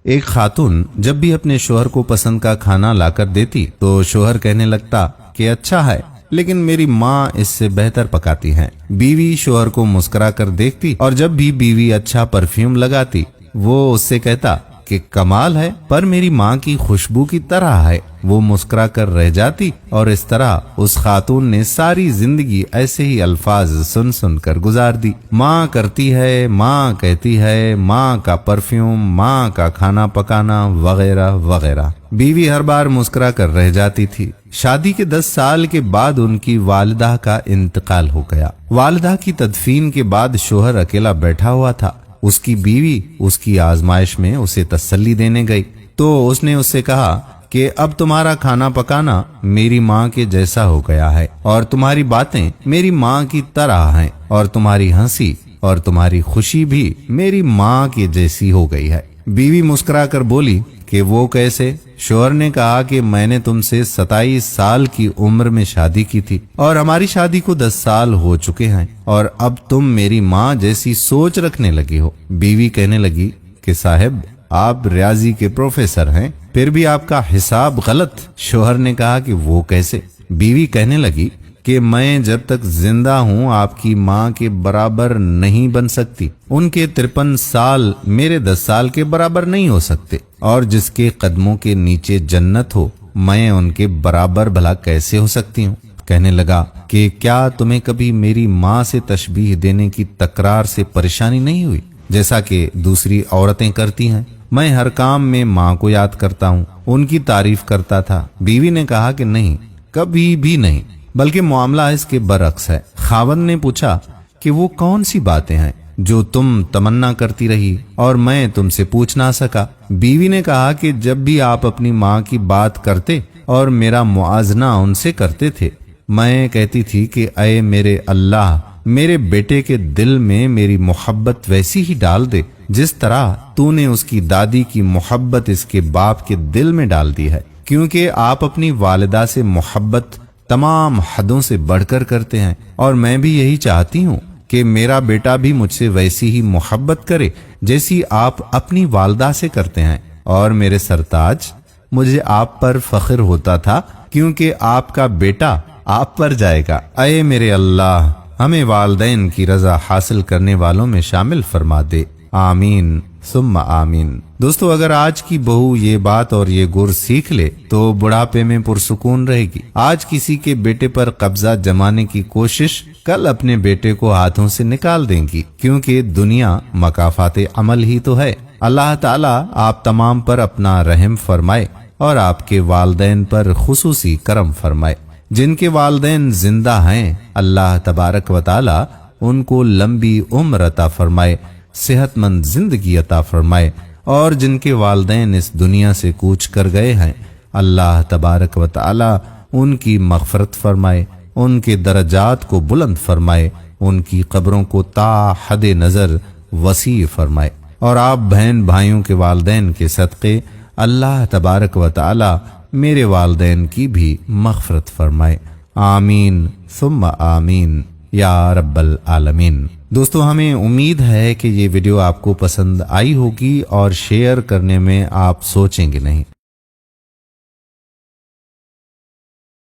ایک خاتون جب بھی اپنے شوہر کو پسند کا کھانا لا کر دیتی تو شوہر کہنے لگتا کہ اچھا ہے، لیکن میری ماں اس سے بہتر پکاتی ہیں۔ بیوی شوہر کو مسکرا کر دیکھتی اور جب بھی بیوی اچھا پرفیوم لگاتی وہ اس سے کہتا کہ کمال ہے، پر میری ماں کی خوشبو کی طرح ہے۔ وہ مسکرا کر رہ جاتی اور اس طرح اس خاتون نے ساری زندگی ایسے ہی الفاظ سن سن کر گزار دی۔ ماں کرتی ہے، ماں کہتی ہے، ماں کا پرفیوم، ماں کا کھانا پکانا وغیرہ وغیرہ۔ بیوی ہر بار مسکرا کر رہ جاتی تھی۔ شادی کے 10 سال کے بعد ان کی والدہ کا انتقال ہو گیا۔ والدہ کی تدفین کے بعد شوہر اکیلا بیٹھا ہوا تھا۔ اس کی بیوی اس کی آزمائش میں اسے تسلی دینے گئی تو اس نے اس سے کہا کہ اب تمہارا کھانا پکانا میری ماں کے جیسا ہو گیا ہے اور تمہاری باتیں میری ماں کی طرح ہیں اور تمہاری ہنسی اور تمہاری خوشی بھی میری ماں کی جیسی ہو گئی ہے۔ بیوی مسکرا کر بولی کہ وہ کیسے؟ شوہر نے کہا کہ میں نے تم سے 27 سال کی عمر میں شادی کی تھی اور ہماری شادی کو 10 سال ہو چکے ہیں اور اب تم میری ماں جیسی سوچ رکھنے لگی ہو۔ بیوی کہنے لگی کہ صاحب آپ ریاضی کے پروفیسر ہیں، پھر بھی آپ کا حساب غلط۔ شوہر نے کہا کہ وہ کیسے؟ بیوی کہنے لگی کہ میں جب تک زندہ ہوں آپ کی ماں کے برابر نہیں بن سکتی۔ ان کے 53 سال میرے 10 سال کے برابر نہیں ہو سکتے، اور جس کے قدموں کے نیچے جنت ہو میں ان کے برابر بھلا کیسے ہو سکتی ہوں؟ کہنے لگا کہ کیا تمہیں کبھی میری ماں سے تشبیہ دینے کی تکرار سے پریشانی نہیں ہوئی جیسا کہ دوسری عورتیں کرتی ہیں؟ میں ہر کام میں ماں کو یاد کرتا ہوں، ان کی تعریف کرتا تھا۔ بیوی نے کہا کہ نہیں، کبھی بھی نہیں، بلکہ معاملہ اس کے برعکس ہے۔ خاوند نے پوچھا کہ وہ کون سی باتیں ہیں جو تم تمنا کرتی رہی اور میں تم سے پوچھ نہ سکا؟ بیوی نے کہا کہ جب بھی آپ اپنی ماں کی بات کرتے اور میرا موازنہ ان سے کرتے تھے، میں کہتی تھی کہ اے میرے اللہ، میرے بیٹے کے دل میں میری محبت ویسی ہی ڈال دے جس طرح تو نے اس کی دادی کی محبت اس کے باپ کے دل میں ڈال دی ہے، کیونکہ آپ اپنی والدہ سے محبت تمام حدوں سے بڑھ کر کرتے ہیں، اور میں بھی یہی چاہتی ہوں کہ میرا بیٹا بھی مجھ سے ویسی ہی محبت کرے جیسی آپ اپنی والدہ سے کرتے ہیں۔ اور میرے سرتاج، مجھے آپ پر فخر ہوتا تھا کیونکہ آپ کا بیٹا آپ پر جائے گا۔ اے میرے اللہ، ہمیں والدین کی رضا حاصل کرنے والوں میں شامل فرما دے، آمین ثم آمین۔ دوستو، اگر آج کی بہو یہ بات اور یہ گر سیکھ لے تو بڑھاپے میں پرسکون رہے گی۔ آج کسی کے بیٹے پر قبضہ جمانے کی کوشش کل اپنے بیٹے کو ہاتھوں سے نکال دیں گی، کیونکہ دنیا مکافات عمل ہی تو ہے۔ اللہ تعالیٰ آپ تمام پر اپنا رحم فرمائے اور آپ کے والدین پر خصوصی کرم فرمائے۔ جن کے والدین زندہ ہیں، اللہ تبارک و تعالیٰ ان کو لمبی عمر عطا فرمائے، صحت مند زندگی عطا فرمائے، اور جن کے والدین اس دنیا سے کوچ کر گئے ہیں، اللہ تبارک و تعالیٰ ان کی مغفرت فرمائے، ان کے درجات کو بلند فرمائے، ان کی قبروں کو تا حد نظر وسیع فرمائے، اور آپ بہن بھائیوں کے والدین کے صدقے اللہ تبارک و تعالیٰ میرے والدین کی بھی مغفرت فرمائے، آمین ثم آمین یا رب العالمین۔ دوستو، ہمیں امید ہے کہ یہ ویڈیو آپ کو پسند آئی ہوگی اور شیئر کرنے میں آپ سوچیں گے نہیں۔